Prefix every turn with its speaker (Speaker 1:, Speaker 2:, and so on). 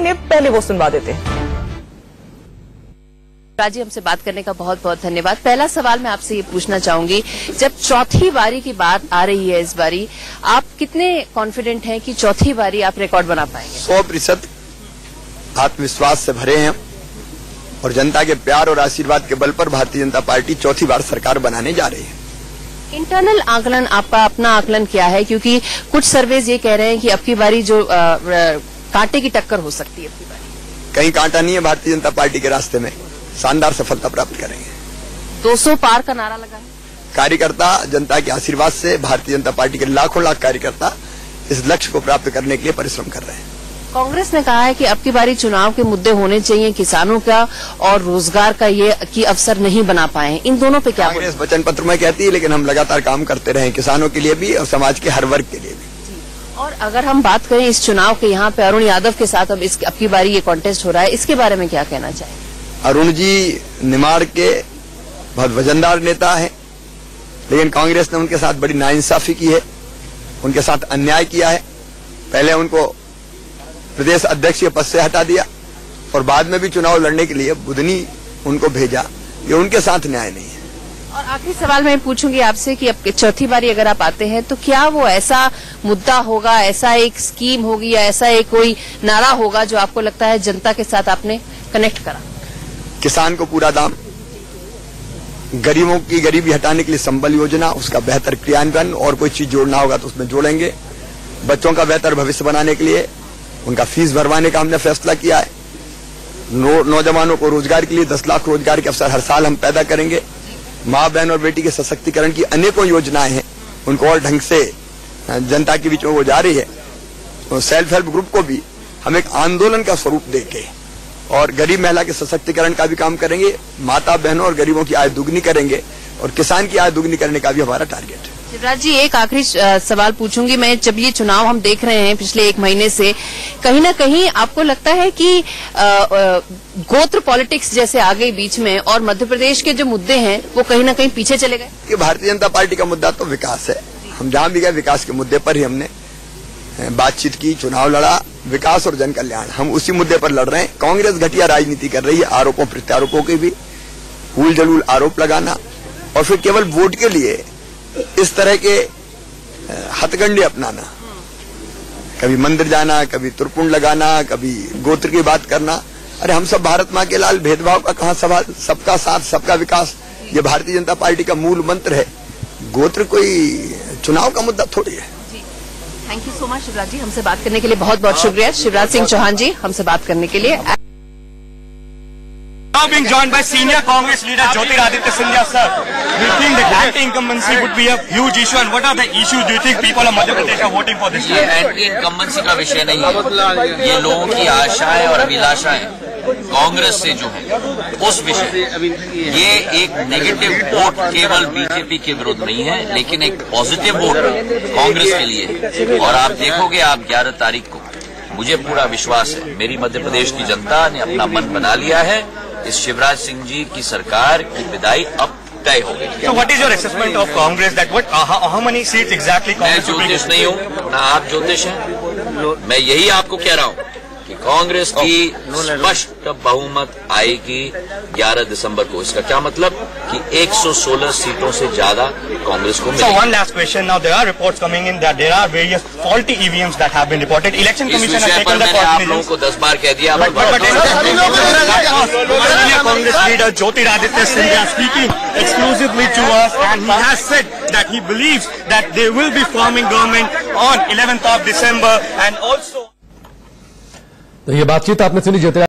Speaker 1: महीने पहले वो सुनवा देते हैं।
Speaker 2: राजी, हमसे बात करने का बहुत बहुत धन्यवाद। पहला सवाल मैं आपसे ये पूछना चाहूंगी, जब चौथी बारी की बात आ रही है इस बारी, आप कितने कॉन्फिडेंट हैं कि चौथी बारी आप रिकॉर्ड बना पाएंगे?
Speaker 3: 100% आत्मविश्वास से भरे हैं और जनता के प्यार और आशीर्वाद के बल पर भारतीय जनता पार्टी चौथी बार सरकार बनाने जा रही है।
Speaker 2: इंटरनल आकलन, आपका अपना आकलन क्या है? क्योंकि कुछ सर्वेज ये कह रहे हैं कि अब की बारी जो कांटे की टक्कर हो सकती है। अब की बारी
Speaker 3: कहीं कांटा नहीं है भारतीय जनता पार्टी के रास्ते में, शानदार सफलता प्राप्त करेंगे।
Speaker 2: 200 पार का नारा लगा है।
Speaker 3: कार्यकर्ता जनता के आशीर्वाद से भारतीय जनता पार्टी के लाखों लाख कार्यकर्ता इस लक्ष्य को प्राप्त करने के लिए परिश्रम कर रहे हैं।
Speaker 2: कांग्रेस ने कहा है कि अब की बारी चुनाव के मुद्दे होने चाहिए किसानों का और रोजगार का, ये की अवसर नहीं बना पाए। इन दोनों पे क्या?
Speaker 3: कांग्रेस वचन पत्र में कहती है, लेकिन हम लगातार काम करते रहे किसानों के लिए भी और समाज के हर वर्ग के लिए भी।
Speaker 2: और अगर हम बात करें इस चुनाव के, यहाँ पे अरुण यादव के साथ अब की बारी ये कॉन्टेस्ट हो रहा है, इसके बारे में क्या कहना चाहिए?
Speaker 3: अरुण जी निमाड़ के बहुत वजनदार नेता हैं, लेकिन कांग्रेस ने उनके साथ बड़ी नाइंसाफी की है, उनके साथ अन्याय किया है। पहले उनको प्रदेश अध्यक्ष के पद से हटा दिया और बाद में भी चुनाव लड़ने के लिए बुधनी उनको भेजा। ये उनके साथ न्याय नहीं है।
Speaker 2: और आखिरी सवाल मैं पूछूंगी आपसे कि अब चौथी बारी अगर आप आते हैं तो क्या वो ऐसा मुद्दा होगा, ऐसा एक स्कीम होगी या ऐसा एक कोई नारा होगा जो आपको लगता है जनता के साथ आपने कनेक्ट करा?
Speaker 3: किसान को पूरा दाम, गरीबों की गरीबी हटाने के लिए संबल योजना, उसका बेहतर क्रियान्वयन, और कोई चीज जोड़ना होगा तो उसमें जोड़ेंगे। बच्चों का बेहतर भविष्य बनाने के लिए उनका फीस भरवाने का हमने फैसला किया है। नौजवानों को रोजगार के लिए 10 लाख रोजगार के अवसर हर साल हम पैदा करेंगे। माँ बहन और बेटी के सशक्तिकरण की अनेकों योजनाएं हैं, उनको और ढंग से जनता के बीच में वो जा रही है। तो सेल्फ हेल्प ग्रुप को भी हम एक आंदोलन का स्वरूप देके और गरीब महिला के सशक्तिकरण का भी काम करेंगे। माता बहनों और गरीबों की आय दुगनी करेंगे और किसान की आय दुगनी करने का भी हमारा टारगेट है।
Speaker 2: शिवराज जी, एक आखिरी सवाल पूछूंगी मैं। जब ये चुनाव हम देख रहे हैं पिछले 1 महीने से, कहीं ना कहीं आपको लगता है कि गोत्र पॉलिटिक्स जैसे आ गई बीच में और मध्य प्रदेश के जो मुद्दे हैं वो कहीं ना कहीं पीछे चले गए?
Speaker 3: कि भारतीय जनता पार्टी का मुद्दा तो विकास है। हम जहां भी गए विकास के मुद्दे पर ही हमने बातचीत की, चुनाव लड़ा। विकास और जन कल्याण, हम उसी मुद्दे पर लड़ रहे हैं। कांग्रेस घटिया राजनीति कर रही है, आरोपों प्रत्यारोपों के भी, हूल जलूल आरोप लगाना और फिर केवल वोट के लिए इस तरह के हथकंडे अपनाना, कभी मंदिर जाना, कभी तुरपुंड लगाना, कभी गोत्र की बात करना। अरे हम सब भारत माँ के लाल, भेदभाव का कहाँ सवाल? सबका साथ, सबका विकास, ये भारतीय जनता पार्टी का मूल मंत्र है। गोत्र कोई चुनाव का मुद्दा थोड़ी है।
Speaker 2: Thank you so much Shivraj ji, हमसे बात करने के लिए बहुत बहुत शुक्रिया। शिवराज सिंह चौहान जी हमसे बात करने के लिए।
Speaker 4: Now being joined by senior Congress leader Jyotiraditya Scindia, sir. Do you think that anti-incumbency would be a huge issue, and what are the issues do you think people of Madhya Pradesh are voting for this?
Speaker 5: ये anti-incumbency का विषय नहीं है, ये लोगों की आशाएं और अभिलाषाएं कांग्रेस से जो है उस विषय, ये एक नेगेटिव वोट केवल बीजेपी के विरुद्ध नहीं है, लेकिन एक पॉजिटिव वोट कांग्रेस के लिए। और आप देखोगे, आप 11 तारीख को, मुझे पूरा विश्वास है, मेरी मध्य प्रदेश की जनता ने अपना मन बना लिया है। इस शिवराज सिंह जी की सरकार की विदाई अब तय हो गई।
Speaker 4: So what is your assessment of Congress? That what how many seats exactly Congress?
Speaker 5: मैं ज्योतिष नहीं हूँ, ना आप ज्योतिष हैं। मैं यही आपको कह रहा हूँ कि कांग्रेस की स्पष्ट बहुमत आएगी 11 दिसंबर को। इसका क्या मतलब कि 116 सीटों से ज्यादा कांग्रेस को मिलेगी।
Speaker 4: So one last question. Now there are reports coming in that there are various faulty EVMs that have been reported. Election Commission has taken the
Speaker 5: आप लोगों को 10 बार कह दिया।
Speaker 4: Congress leader Jyotiraditya Scindia speaking exclusively to us, and he has said that he believes that they will be forming government on 11th of December, and also
Speaker 6: तो ये बातचीत आपने सुनी ज्योतिरादित्य